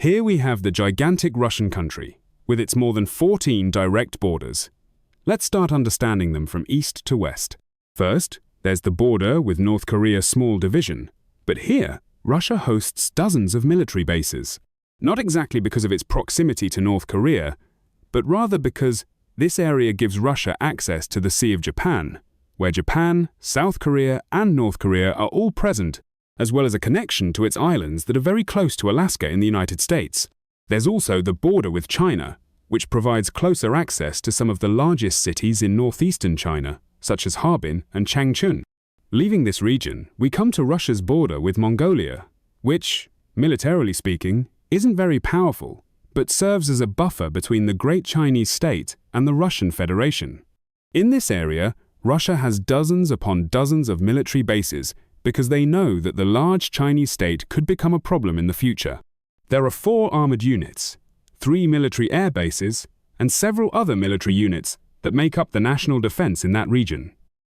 Here we have the gigantic Russian country, with its more than 14 direct borders. Let's start understanding them from east to west. First, there's the border with North Korea's small division. But here, Russia hosts dozens of military bases. Not exactly because of its proximity to North Korea, but rather because this area gives Russia access to the Sea of Japan, where Japan, South Korea, and North Korea are all present, as well as a connection to its islands that are very close to Alaska in the United States. There's also the border with China, which provides closer access to some of the largest cities in northeastern China, such as Harbin and Changchun. Leaving this region, we come to Russia's border with Mongolia, which, militarily speaking, isn't very powerful, but serves as a buffer between the Great Chinese State and the Russian Federation. In this area, Russia has dozens upon dozens of military bases because they know that the large Chinese state could become a problem in the future. There are 4 armored units, 3 military air bases, and several other military units that make up the national defense in that region.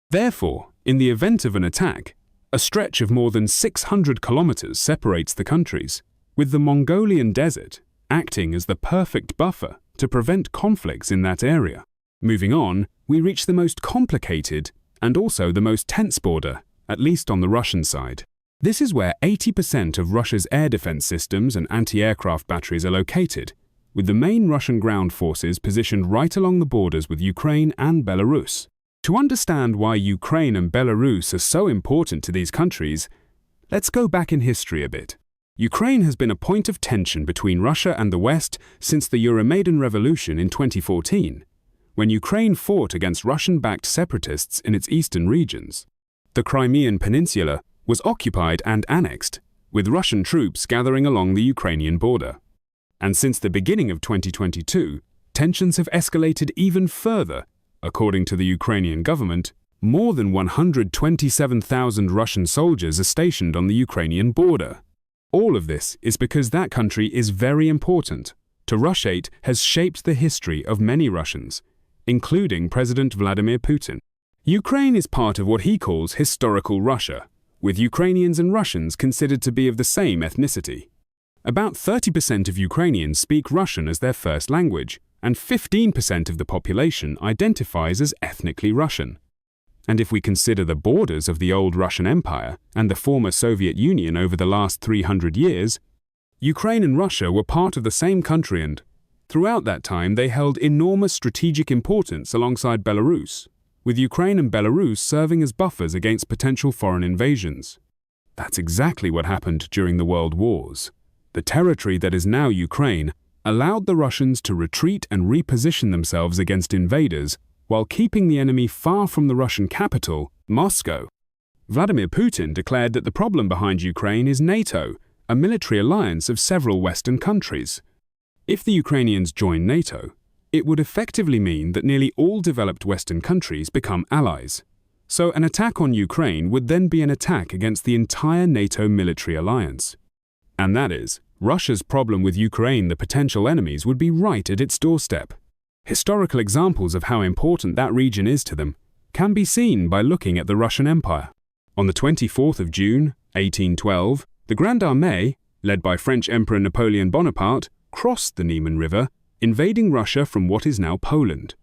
Therefore, in the event of an attack, a stretch of more than 600 kilometers separates the countries, with the Mongolian desert acting as the perfect buffer to prevent conflicts in that area. Moving on, we reach the most complicated and also the most tense border, at least on the Russian side. This is where 80% of Russia's air defense systems and anti-aircraft batteries are located, with the main Russian ground forces positioned right along the borders with Ukraine and Belarus. To understand why Ukraine and Belarus are so important to these countries, let's go back in history a bit. Ukraine has been a point of tension between Russia and the West since the Euromaidan Revolution in 2014, when Ukraine fought against Russian-backed separatists in its eastern regions. The Crimean Peninsula was occupied and annexed, with Russian troops gathering along the Ukrainian border. And since the beginning of 2022, tensions have escalated even further. According to the Ukrainian government, more than 127,000 Russian soldiers are stationed on the Ukrainian border. All of this is because that country is very important. To Russiate has shaped the history of many Russians, including President Vladimir Putin. Ukraine is part of what he calls historical Russia, with Ukrainians and Russians considered to be of the same ethnicity. About 30% of Ukrainians speak Russian as their first language, and 15% of the population identifies as ethnically Russian. And if we consider the borders of the old Russian Empire and the former Soviet Union over the last 300 years, Ukraine and Russia were part of the same country, and throughout that time they held enormous strategic importance alongside Belarus, with Ukraine and Belarus serving as buffers against potential foreign invasions. That's exactly what happened during the World Wars. The territory that is now Ukraine allowed the Russians to retreat and reposition themselves against invaders while keeping the enemy far from the Russian capital, Moscow. Vladimir Putin declared that the problem behind Ukraine is NATO, a military alliance of several Western countries. If the Ukrainians join NATO, it would effectively mean that nearly all developed Western countries become allies. So an attack on Ukraine would then be an attack against the entire NATO military alliance. And that is, Russia's problem with Ukraine, the potential enemies, would be right at its doorstep. Historical examples of how important that region is to them can be seen by looking at the Russian Empire. On the 24th of June, 1812, the Grande Armée, led by French Emperor Napoleon Bonaparte, crossed the Niemen River, invading Russia from what is now Poland.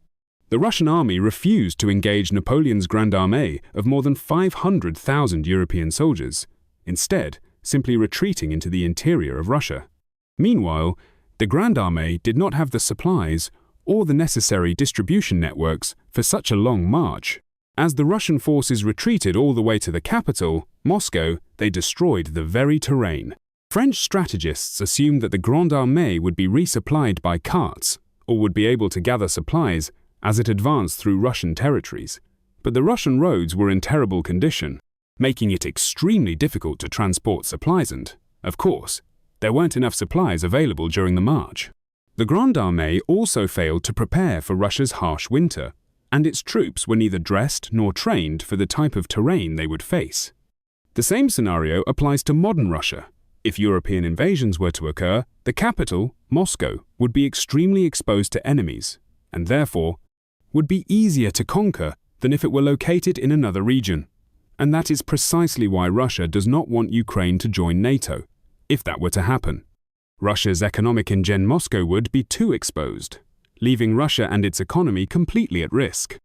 The Russian army refused to engage Napoleon's Grande Armée of more than 500,000 European soldiers, instead simply retreating into the interior of Russia. Meanwhile, the Grande Armée did not have the supplies or the necessary distribution networks for such a long march. As the Russian forces retreated all the way to the capital, Moscow, they destroyed the very terrain. French strategists assumed that the Grande Armée would be resupplied by carts, or would be able to gather supplies as it advanced through Russian territories. But the Russian roads were in terrible condition, making it extremely difficult to transport supplies and, of course, there weren't enough supplies available during the march. The Grande Armée also failed to prepare for Russia's harsh winter, and its troops were neither dressed nor trained for the type of terrain they would face. The same scenario applies to modern Russia. If European invasions were to occur, the capital, Moscow, would be extremely exposed to enemies, and therefore would be easier to conquer than if it were located in another region. And that is precisely why Russia does not want Ukraine to join NATO, if that were to happen. Russia's economic engine Moscow would be too exposed, leaving Russia and its economy completely at risk.